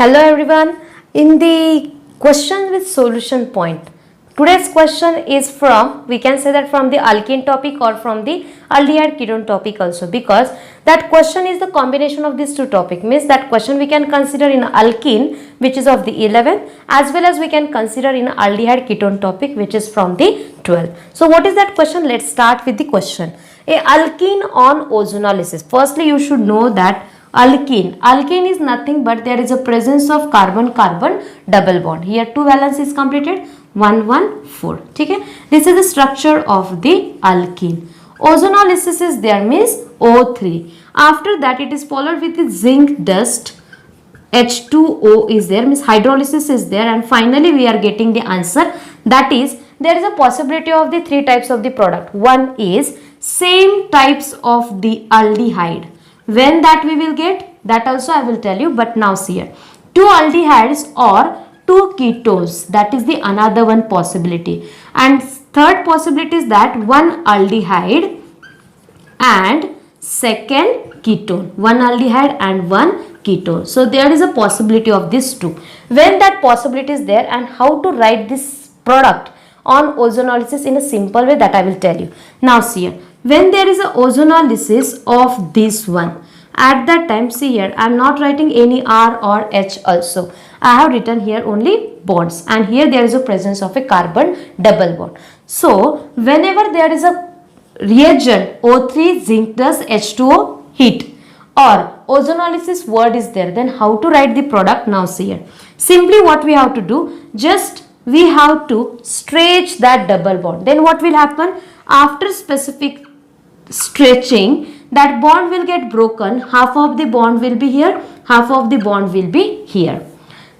Hello everyone. In the question with solution point, today's question is from, we can say that from the alkene topic or from the aldehyde ketone topic also, because that question is the combination of these two topics. Means that question we can consider in alkene, which is of the 11th, as well as we can consider in aldehyde ketone topic, which is from the 12th. So what is that question? Let's start with the question. A alkene on ozonolysis. Firstly, you should know that alkene is nothing but there is a presence of carbon-carbon double bond. Here two valence is completed, 1 1 4. Okay? This is the structure of the alkene. Ozonolysis is there, means O3. After that it is followed with the zinc dust, H2O is there, means hydrolysis is there, and finally we are getting the answer, that is there is a possibility of the three types of the product. One is same types of the aldehyde. When that we will get, that also I will tell you, but now see here. Two aldehydes or two ketones, that is the another one possibility. And third possibility is that one aldehyde and second ketone. One aldehyde and one ketone. So there is a possibility of these two. When that possibility is there, and how to write this product on ozonolysis in a simple way, that I will tell you. Now see here. When there is a ozonolysis of this one, at that time, see here, I am not writing any R or H also. I have written here only bonds, and here there is a presence of a carbon double bond. So whenever there is a reagent O3 zinc dust H2O heat or ozonolysis word is there, then how to write the product? Now see here. Simply what we have to do, just we have to stretch that double bond. Then what will happen? After specific stretching, that bond will get broken. Half of the bond will be here, half of the bond will be here.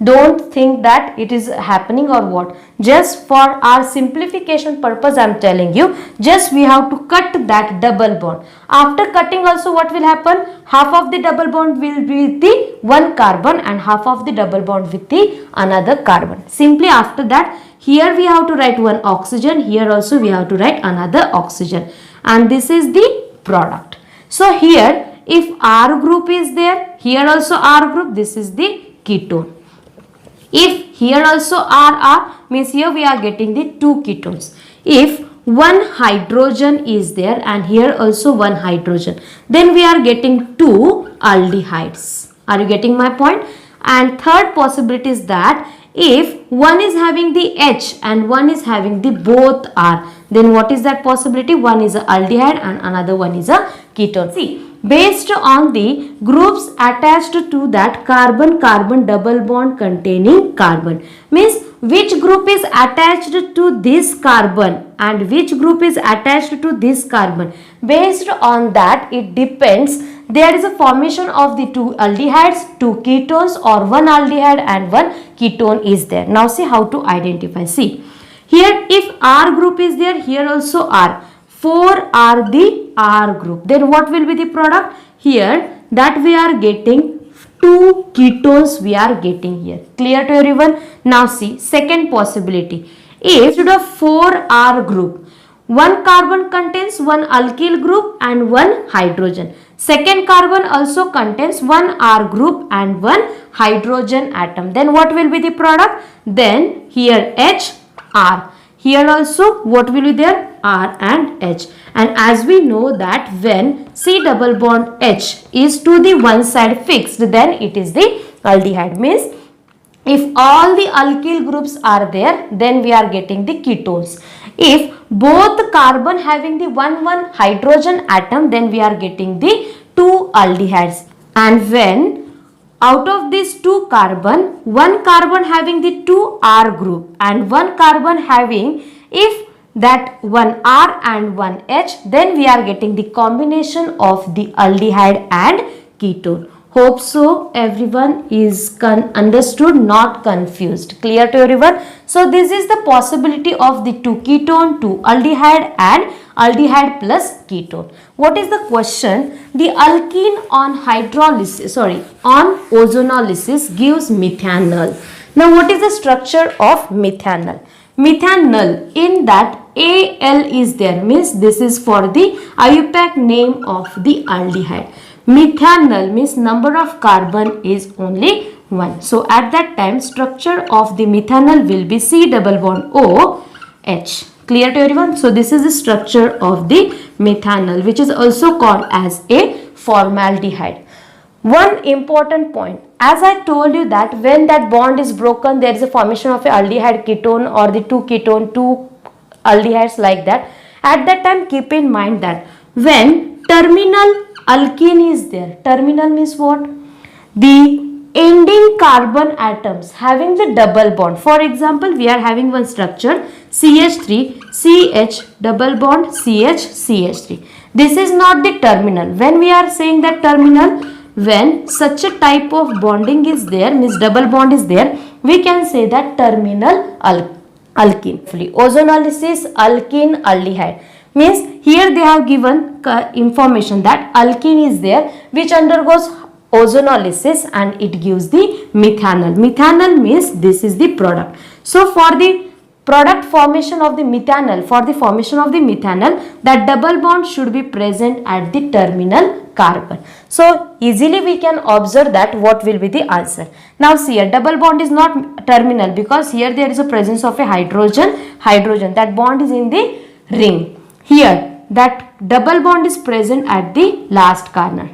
Don't think that it is happening or what. Just for our simplification purpose I am telling you, just we have to cut that double bond. After cutting also what will happen? Half of the double bond will be with the one carbon and half of the double bond with the another carbon. Simply after that, here we have to write one oxygen, here also we have to write another oxygen, and this is the product. So here if R group is there, here also R group, this is the ketone. If here also R means here we are getting the two ketones. If one hydrogen is there and here also one hydrogen, then we are getting two aldehydes. Are you getting my point? And third possibility is that if one is having the H and one is having the both R, then what is that possibility? One is a aldehyde and another one is a ketone. See, based on the groups attached to that carbon-carbon double bond containing carbon, means which group is attached to this carbon and which group is attached to this carbon. Based on that, it depends. There is a formation of the two aldehydes, two ketones, or one aldehyde and one ketone is there. Now see how to identify. See, here if R group is there, here also R. 4 are the R group. Then what will be the product? Here that we are getting two ketones we are getting here. Clear to everyone? Now see, second possibility. If instead of 4R group, one carbon contains one alkyl group and one hydrogen. Second carbon also contains one R group and one hydrogen atom. Then what will be the product? Then here H, R. Here also what will be there? R and H. And as we know that when C double bond H is to the one side fixed, then it is the aldehyde. Means if all the alkyl groups are there, then we are getting the ketones. If both carbon having the one hydrogen atom, then we are getting the two aldehydes. And when out of these two carbon, one carbon having the two R group and one carbon having, if that one R and one H, then we are getting the combination of the aldehyde and ketone. Hope so everyone is understood, not confused. Clear to everyone? So this is the possibility of the two ketone, two aldehyde and aldehyde plus ketone. What is the question? The alkene on on ozonolysis gives methanol. Now what is the structure of methanol? Methanol, in that Al is there, means this is for the IUPAC name of the aldehyde. Methanol means number of carbon is only 1. So at that time structure of the methanol will be C double bond O H. Clear to everyone? So this is the structure of the methanol, which is also called as a formaldehyde. One important point, as I told you that when that bond is broken, there is a formation of a aldehyde ketone or the two ketone, two aldehydes like that. At that time, keep in mind that when terminal alkene is there, terminal means what? The ending carbon atoms having the double bond. For example, we are having one structure CH3, CH double bond CH, CH3. This is not the terminal. When we are saying that terminal, when such a type of bonding is there, means double bond is there, we can say that terminal alkene. Ozonolysis alkene aldehyde means here they have given information that alkene is there which undergoes ozonolysis and it gives the methanol. Methanol means this is the product. So for the product formation of the methanol, that double bond should be present at the terminal carbon. So easily we can observe that what will be the answer. Now see here, double bond is not terminal because here there is a presence of a hydrogen. That bond is in the ring. Here that double bond is present at the last corner.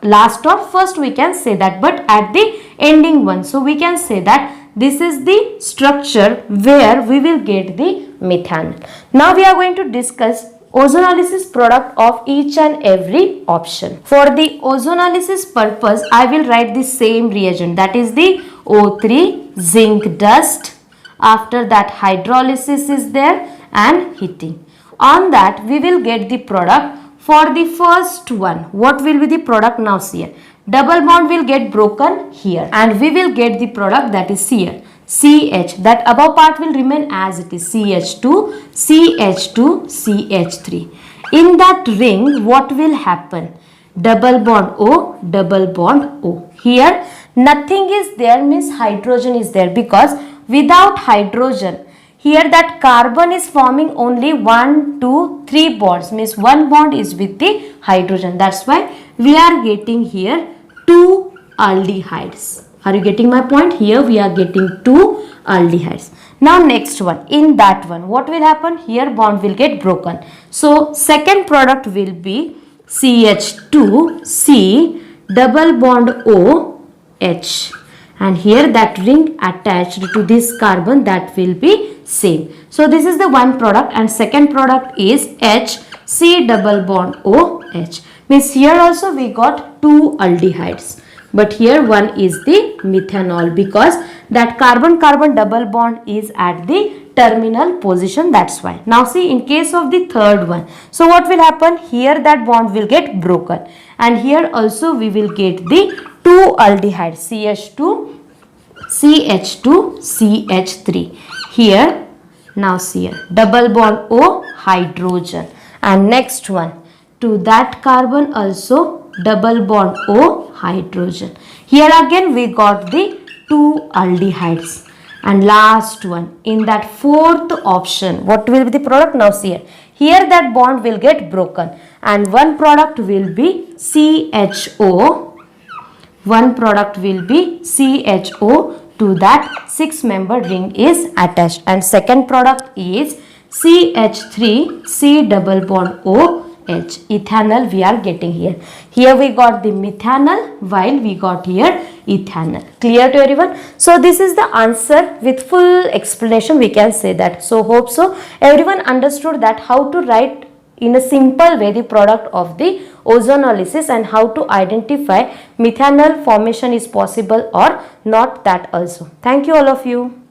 Last or first we can say that, but at the ending one. So we can say that this is the structure where we will get the methanol. Now we are going to discuss ozonolysis product of each and every option. For the ozonolysis purpose, I will write the same reagent, that is the O3 zinc dust. After that hydrolysis is there and heating. On that we will get the product. For the first one, what will be the product? Now see here, double bond will get broken here and we will get the product, that is here CH, that above part will remain as it is CH2, CH2, CH3. In that ring, what will happen? Double bond O, double bond O. Here nothing is there, means hydrogen is there, because without hydrogen, here that carbon is forming only 1, 2, 3 bonds, means one bond is with the hydrogen. That's why we are getting here 2 aldehydes. Are you getting my point? Here we are getting 2 aldehydes. Now next one, in that one, what will happen? Here bond will get broken. So second product will be CH2, C double bond O, H. And here that ring attached to this carbon, that will be same. So this is the one product and second product is H, C double bond O, H. Means here also we got 2 aldehydes. But here one is the methanol because that carbon-carbon double bond is at the terminal position, that's why. Now see in case of the third one. So what will happen? Here that bond will get broken and here also we will get the 2 aldehydes CH2, CH2, CH3. Here now see here double bond O, hydrogen, and next one to that carbon also double bond O, hydrogen. Here again we got the 2 aldehydes. And last one, in that fourth option, what will be the product? Now see here. Here that bond will get broken and one product will be CHO. One product will be CHO, to that 6-member ring is attached. And second product is CH3, C double bond O, H. Ethanol we are getting here. Here we got the methanol while we got here ethanol. Clear to everyone? So this is the answer with full explanation, we can say that. So hope so everyone understood that how to write in a simple way the product of the ozonolysis and how to identify methanol formation is possible or not, that also. Thank you all of you.